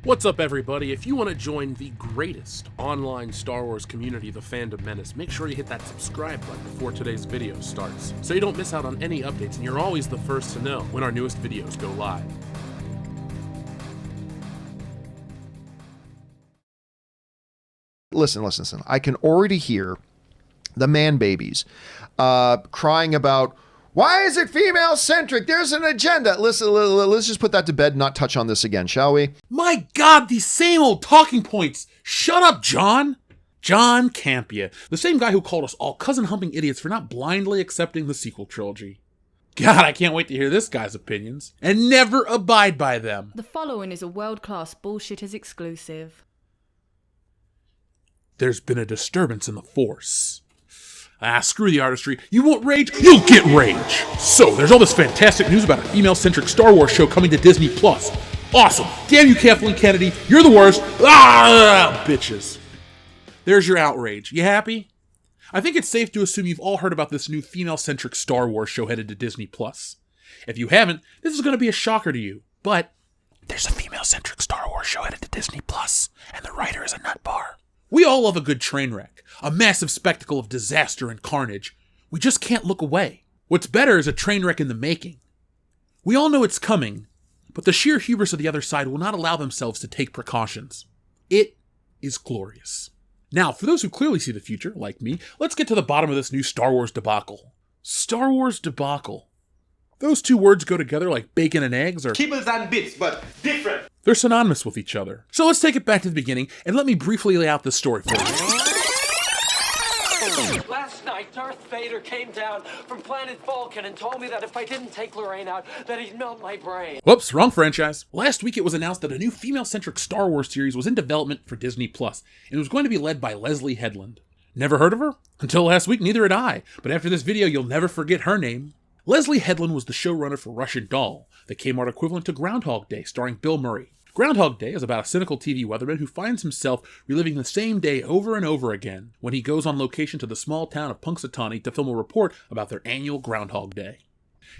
What's up, everybody? If you want to join the greatest online Star Wars community, the Fandom Menace, make sure you hit that subscribe button before today's video starts, so you don't miss out on any updates and you're always the first to know when our newest videos go live. Listen. I can already hear the man babies crying about, why is it female-centric? There's an agenda. Listen, let's just put that to bed and not touch on this again, shall we? My God, these same old talking points. Shut up, John. John Campea, the same guy who called us all cousin-humping idiots for not blindly accepting the sequel trilogy. God, I can't wait to hear this guy's opinions and never abide by them. The following is a world-class bullshitters exclusive. There's been a disturbance in the Force. Screw the artistry. You want rage? You'll get rage! So, there's all this fantastic news about a female-centric Star Wars show coming to Disney+. Awesome! Damn you, Kathleen Kennedy! You're the worst! Bitches. There's your outrage. You happy? I think it's safe to assume you've all heard about this new female-centric Star Wars show headed to Disney+. If you haven't, this is going to be a shocker to you. But, there's a female-centric Star Wars show headed to Disney+, and the writer is a nut bar. We all love a good train wreck, a massive spectacle of disaster and carnage. We just can't look away. What's better is a train wreck in the making. We all know it's coming, but the sheer hubris of the other side will not allow themselves to take precautions. It is glorious. Now, for those who clearly see the future, like me, let's get to the bottom of this new Star Wars debacle. Star Wars debacle. Those two words go together like bacon and eggs, or kibbles and bits, but different. They're synonymous with each other. So let's take it back to the beginning, and let me briefly lay out this story for you. Last night, Darth Vader came down from planet Vulcan and told me that if I didn't take Lorraine out, that he'd melt my brain. Whoops, wrong franchise. Last week it was announced that a new female-centric Star Wars series was in development for Disney+, and it was going to be led by Leslye Headland. Never heard of her? Until last week, neither had I, but after this video, you'll never forget her name. Leslye Headland was the showrunner for Russian Doll, the Kmart equivalent to Groundhog Day, starring Bill Murray. Groundhog Day is about a cynical TV weatherman who finds himself reliving the same day over and over again when he goes on location to the small town of Punxsutawney to film a report about their annual Groundhog Day.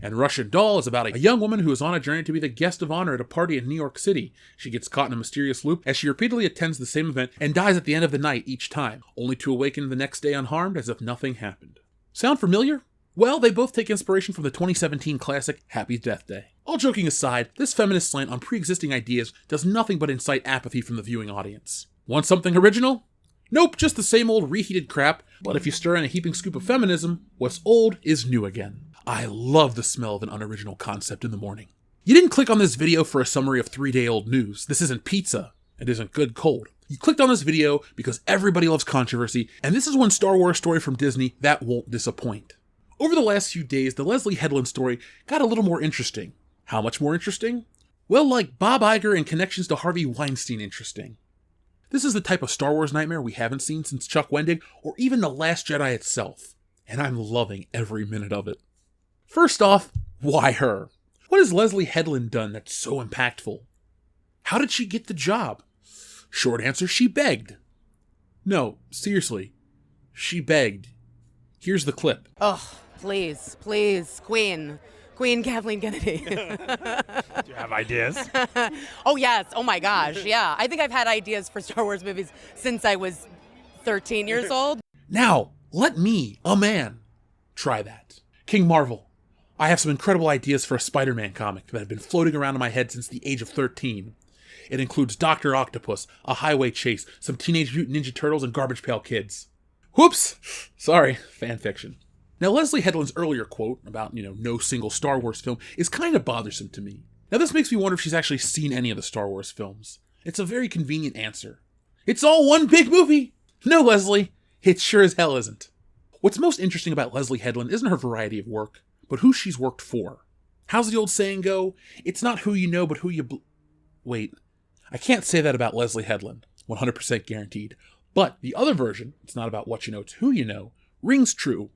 And Russian Doll is about a young woman who is on a journey to be the guest of honor at a party in New York City. She gets caught in a mysterious loop as she repeatedly attends the same event and dies at the end of the night each time, only to awaken the next day unharmed as if nothing happened. Sound familiar? Well, they both take inspiration from the 2017 classic Happy Death Day. All joking aside, this feminist slant on pre-existing ideas does nothing but incite apathy from the viewing audience. Want something original? Nope, just the same old reheated crap, but if you stir in a heaping scoop of feminism, what's old is new again. I love the smell of an unoriginal concept in the morning. You didn't click on this video for a summary of 3-day-old news. This isn't pizza. It isn't good cold. You clicked on this video because everybody loves controversy, and this is one Star Wars story from Disney that won't disappoint. Over the last few days, the Leslye Headland story got a little more interesting. How much more interesting? Well, like Bob Iger and connections to Harvey Weinstein interesting. This is the type of Star Wars nightmare we haven't seen since Chuck Wendig or even The Last Jedi itself, and I'm loving every minute of it. First off, why her? What has Leslye Headland done that's so impactful? How did she get the job? Short answer, she begged. No, seriously, she begged. Here's the clip. Oh, please, Queen Kathleen Kennedy. Do you have ideas? Oh, yes. Oh, my gosh. Yeah. I think I've had ideas for Star Wars movies since I was 13 years old. Now, let me, a man, try that. King Marvel, I have some incredible ideas for a Spider-Man comic that have been floating around in my head since the age of 13. It includes Dr. Octopus, a highway chase, some Teenage Mutant Ninja Turtles, and Garbage Pail Kids. Whoops! Sorry, fan fiction. Now, Leslye Headland's earlier quote about, no single Star Wars film is kind of bothersome to me. Now, this makes me wonder if she's actually seen any of the Star Wars films. It's a very convenient answer. It's all one big movie! No, Leslye, it sure as hell isn't. What's most interesting about Leslye Headland isn't her variety of work, but who she's worked for. How's the old saying go? It's not who you know, but who you Wait, I can't say that about Leslye Headland, 100% guaranteed. But the other version, it's not about what you know, it's who you know, rings true.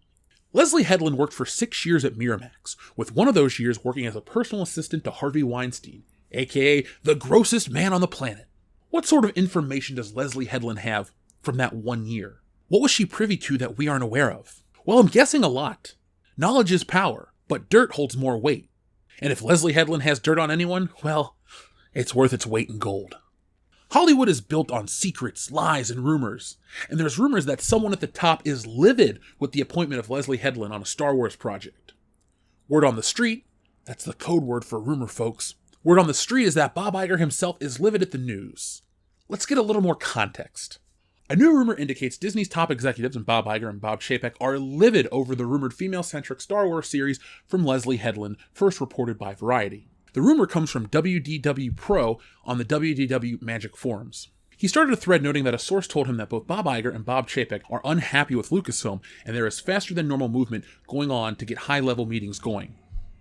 Leslye Headland worked for 6 years at Miramax, with one of those years working as a personal assistant to Harvey Weinstein, aka the grossest man on the planet. What sort of information does Leslye Headland have from that 1 year? What was she privy to that we aren't aware of? Well, I'm guessing a lot. Knowledge is power, but dirt holds more weight. And if Leslye Headland has dirt on anyone, well, it's worth its weight in gold. Hollywood is built on secrets, lies, and rumors. And there's rumors that someone at the top is livid with the appointment of Leslye Headland on a Star Wars project. Word on the street, that's the code word for rumor, folks. Word on the street is that Bob Iger himself is livid at the news. Let's get a little more context. A new rumor indicates Disney's top executives, and Bob Iger and Bob Chapek, are livid over the rumored female-centric Star Wars series from Leslye Headland, first reported by Variety. The rumor comes from WDW Pro on the WDW Magic forums. He started a thread noting that a source told him that both Bob Iger and Bob Chapek are unhappy with Lucasfilm, and there is faster than normal movement going on to get high-level meetings going.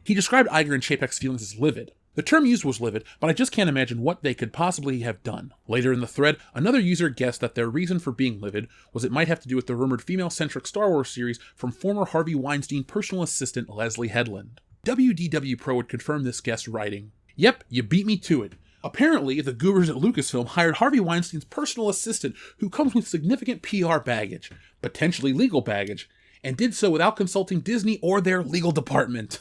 He described Iger and Chapek's feelings as livid. The term used was livid, but I just can't imagine what they could possibly have done. Later in the thread, another user guessed that their reason for being livid was it might have to do with the rumored female-centric Star Wars series from former Harvey Weinstein personal assistant Leslye Headland. WDW Pro would confirm this guess, writing, "Yep, you beat me to it. Apparently, the gurus at Lucasfilm hired Harvey Weinstein's personal assistant who comes with significant PR baggage, potentially legal baggage, and did so without consulting Disney or their legal department."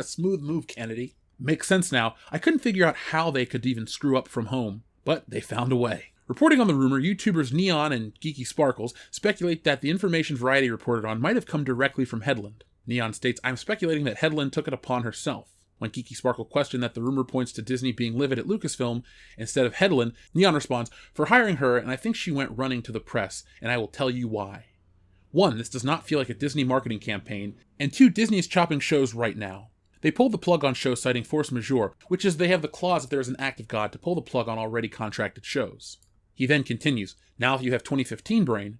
Smooth move, Kennedy. Makes sense now. I couldn't figure out how they could even screw up from home, but they found a way. Reporting on the rumor, YouTubers Neon and Geeky Sparkles speculate that the information Variety reported on might have come directly from Headland. Neon states, "I'm speculating that Headland took it upon herself." When Geeky Sparkle questioned that the rumor points to Disney being livid at Lucasfilm instead of Headland, Neon responds, "For hiring her, and I think she went running to the press, and I will tell you why. 1, this does not feel like a Disney marketing campaign, and 2, Disney is chopping shows right now. They pulled the plug on shows citing force majeure, which is they have the clause if there is an act of God to pull the plug on already contracted shows." He then continues, "Now if you have 2015 brain,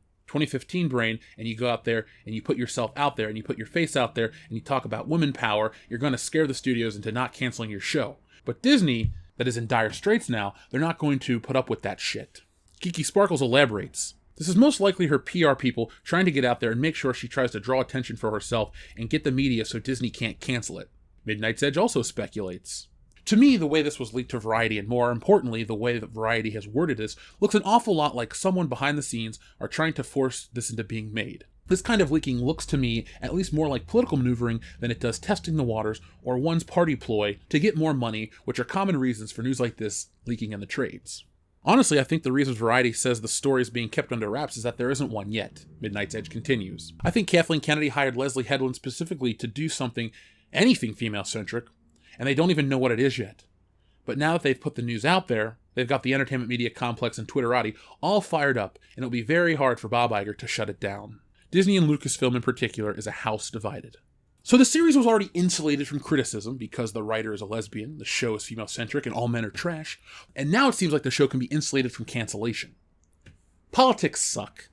and you go out there and you put yourself out there and you put your face out there and you talk about women power, you're going to scare the studios into not canceling your show. But Disney, that is in dire straits now, they're not going to put up with that shit." Geeky Sparkles elaborates, "This is most likely her PR people trying to get out there and make sure she tries to draw attention for herself and get the media so Disney can't cancel it." Midnight's Edge also speculates, "To me, the way this was leaked to Variety, and more importantly, the way that Variety has worded this, looks an awful lot like someone behind the scenes are trying to force this into being made. This kind of leaking looks to me at least more like political maneuvering than it does testing the waters or one's party ploy to get more money, which are common reasons for news like this leaking in the trades. Honestly, I think the reason Variety says the story is being kept under wraps is that there isn't one yet." Midnight's Edge continues, "I think Kathleen Kennedy hired Leslye Headland specifically to do anything female-centric, and they don't even know what it is yet. But now that they've put the news out there, they've got the entertainment media complex and Twitterati all fired up, and it'll be very hard for Bob Iger to shut it down. Disney and Lucasfilm in particular is a house divided." So the series was already insulated from criticism because the writer is a lesbian, the show is female-centric, and all men are trash, and now it seems like the show can be insulated from cancellation. Politics suck.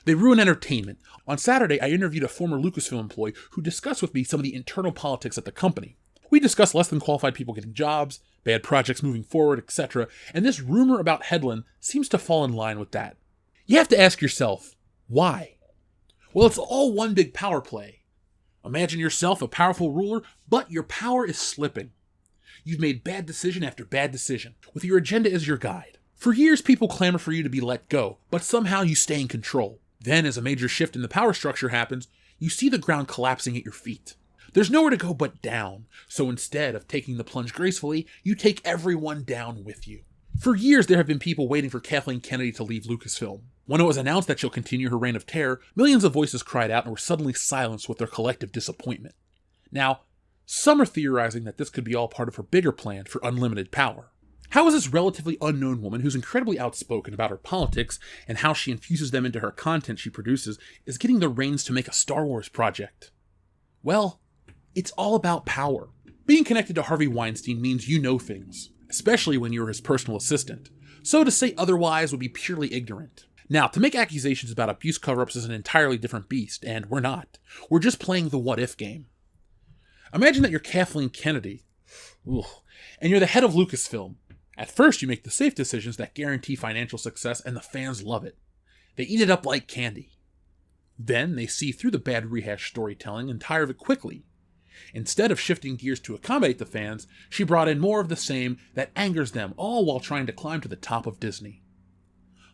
They ruin entertainment. On Saturday, I interviewed a former Lucasfilm employee who discussed with me some of the internal politics at the company. We discussed less than qualified people getting jobs, bad projects moving forward, etc., and this rumor about Headland seems to fall in line with that. You have to ask yourself, why? Well, it's all one big power play. Imagine yourself a powerful ruler, but your power is slipping. You've made bad decision after bad decision, with your agenda as your guide. For years, people clamor for you to be let go, but somehow you stay in control. Then, as a major shift in the power structure happens, you see the ground collapsing at your feet. There's nowhere to go but down, so instead of taking the plunge gracefully, you take everyone down with you. For years, there have been people waiting for Kathleen Kennedy to leave Lucasfilm. When it was announced that she'll continue her reign of terror, millions of voices cried out and were suddenly silenced with their collective disappointment. Now, some are theorizing that this could be all part of her bigger plan for unlimited power. How is this relatively unknown woman, who's incredibly outspoken about her politics and how she infuses them into her content she produces, is getting the reins to make a Star Wars project? Well, it's all about power. Being connected to Harvey Weinstein means you know things, especially when you're his personal assistant. So to say otherwise would be purely ignorant. Now, to make accusations about abuse cover-ups is an entirely different beast, and we're not. We're just playing the what-if game. Imagine that you're Kathleen Kennedy, and you're the head of Lucasfilm. At first, you make the safe decisions that guarantee financial success, and the fans love it. They eat it up like candy. Then, they see through the bad rehash storytelling and tire of it quickly. Instead of shifting gears to accommodate the fans, she brought in more of the same that angers them, all while trying to climb to the top of Disney.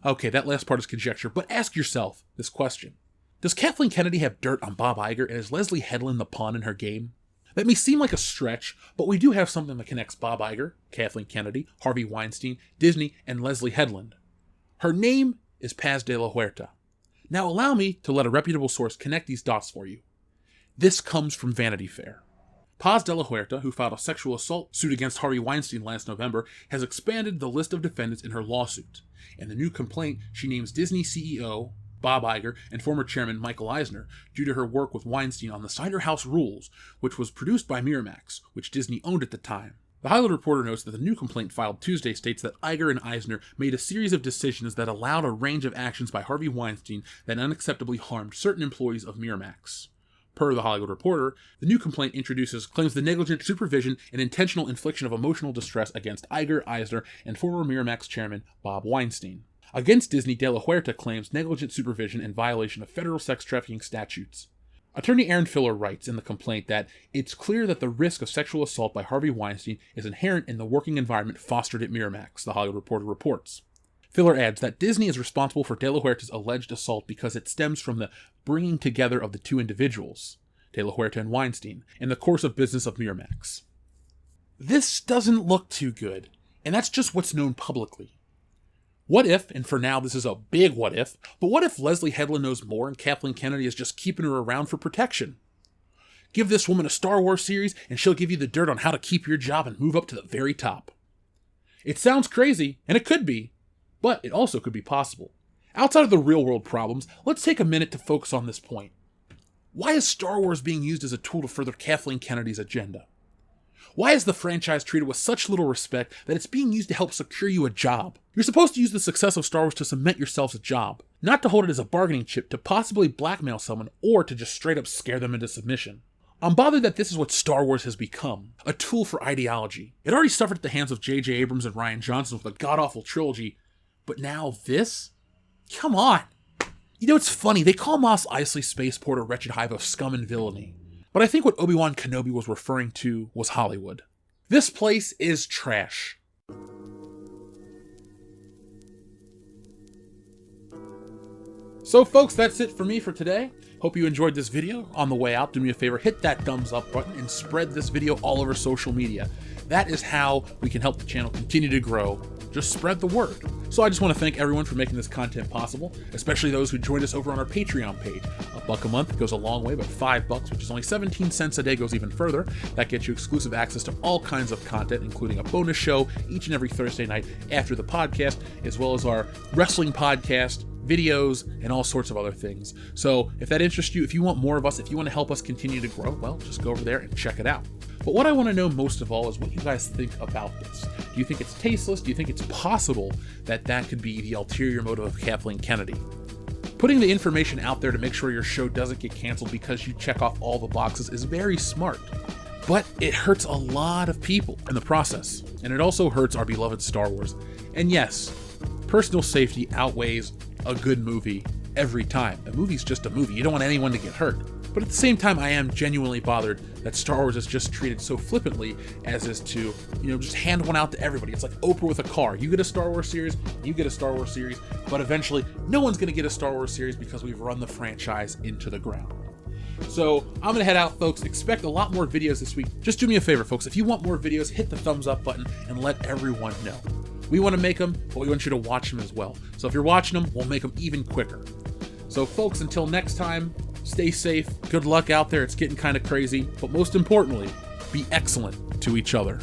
Okay, that last part is conjecture, but ask yourself this question. Does Kathleen Kennedy have dirt on Bob Iger, and is Leslye Headland the pawn in her game? That may seem like a stretch, but we do have something that connects Bob Iger, Kathleen Kennedy, Harvey Weinstein, Disney, and Leslye Headland. Her name is Paz de la Huerta. Now allow me to let a reputable source connect these dots for you. This comes from Vanity Fair. Paz de la Huerta, who filed a sexual assault suit against Harvey Weinstein last November, has expanded the list of defendants in her lawsuit. In the new complaint, she names Disney CEO Bob Iger and former chairman Michael Eisner due to her work with Weinstein on the Cider House Rules, which was produced by Miramax, which Disney owned at the time. The Hollywood Reporter notes that the new complaint filed Tuesday states that Iger and Eisner made a series of decisions that allowed a range of actions by Harvey Weinstein that unacceptably harmed certain employees of Miramax. Per the Hollywood Reporter, the new complaint claims the negligent supervision and intentional infliction of emotional distress against Iger, Eisner, and former Miramax chairman Bob Weinstein. Against Disney, de la Huerta claims negligent supervision and violation of federal sex trafficking statutes. Attorney Aaron Filler writes in the complaint that it's clear that the risk of sexual assault by Harvey Weinstein is inherent in the working environment fostered at Miramax, the Hollywood Reporter reports. Filler adds that Disney is responsible for de la Huerta's alleged assault because it stems from the bringing together of the two individuals, de la Huerta and Weinstein, in the course of business of Miramax. This doesn't look too good, and that's just what's known publicly. What if, and for now this is a big what if, but what if Leslye Headland knows more and Kathleen Kennedy is just keeping her around for protection? Give this woman a Star Wars series and she'll give you the dirt on how to keep your job and move up to the very top. It sounds crazy, and it could be, but it also could be possible. Outside of the real world problems, let's take a minute to focus on this point. Why is Star Wars being used as a tool to further Kathleen Kennedy's agenda? Why is the franchise treated with such little respect that it's being used to help secure you a job? You're supposed to use the success of Star Wars to cement yourselves a job, not to hold it as a bargaining chip to possibly blackmail someone or to just straight up scare them into submission. I'm bothered that this is what Star Wars has become, a tool for ideology. It already suffered at the hands of J.J. Abrams and Rian Johnson with a god-awful trilogy, but now this? Come on! You know, it's funny, they call Mos Eisley Spaceport a wretched hive of scum and villainy. But I think what Obi-Wan Kenobi was referring to was Hollywood. This place is trash. So folks, that's it for me for today. Hope you enjoyed this video. On the way out, do me a favor, hit that thumbs up button and spread this video all over social media. That is how we can help the channel continue to grow. Just spread the word. So I just want to thank everyone for making this content possible, especially those who joined us over on our Patreon page. $1 a month goes a long way, but $5, which is only 17 cents a day, goes even further. That gets you exclusive access to all kinds of content, including a bonus show each and every Thursday night after the podcast, as well as our wrestling podcast, videos, and all sorts of other things. So if that interests you, if you want more of us, if you want to help us continue to grow, well, just go over there and check it out. But what I want to know most of all is what you guys think about this. Do you think it's tasteless? Do you think it's possible that that could be the ulterior motive of Kathleen Kennedy? Putting the information out there to make sure your show doesn't get canceled because you check off all the boxes is very smart. But it hurts a lot of people in the process. And it also hurts our beloved Star Wars. And yes, personal safety outweighs a good movie every time. A movie's just a movie. You don't want anyone to get hurt. But at the same time, I am genuinely bothered that Star Wars is just treated so flippantly as is to, just hand one out to everybody. It's like Oprah with a car. You get a Star Wars series, you get a Star Wars series, but eventually no one's going to get a Star Wars series because we've run the franchise into the ground. So I'm going to head out, folks. Expect a lot more videos this week. Just do me a favor, folks. If you want more videos, hit the thumbs up button and let everyone know. We want to make them, but we want you to watch them as well. So if you're watching them, we'll make them even quicker. So folks, until next time, stay safe. Good luck out there. It's getting kind of crazy. But most importantly, be excellent to each other.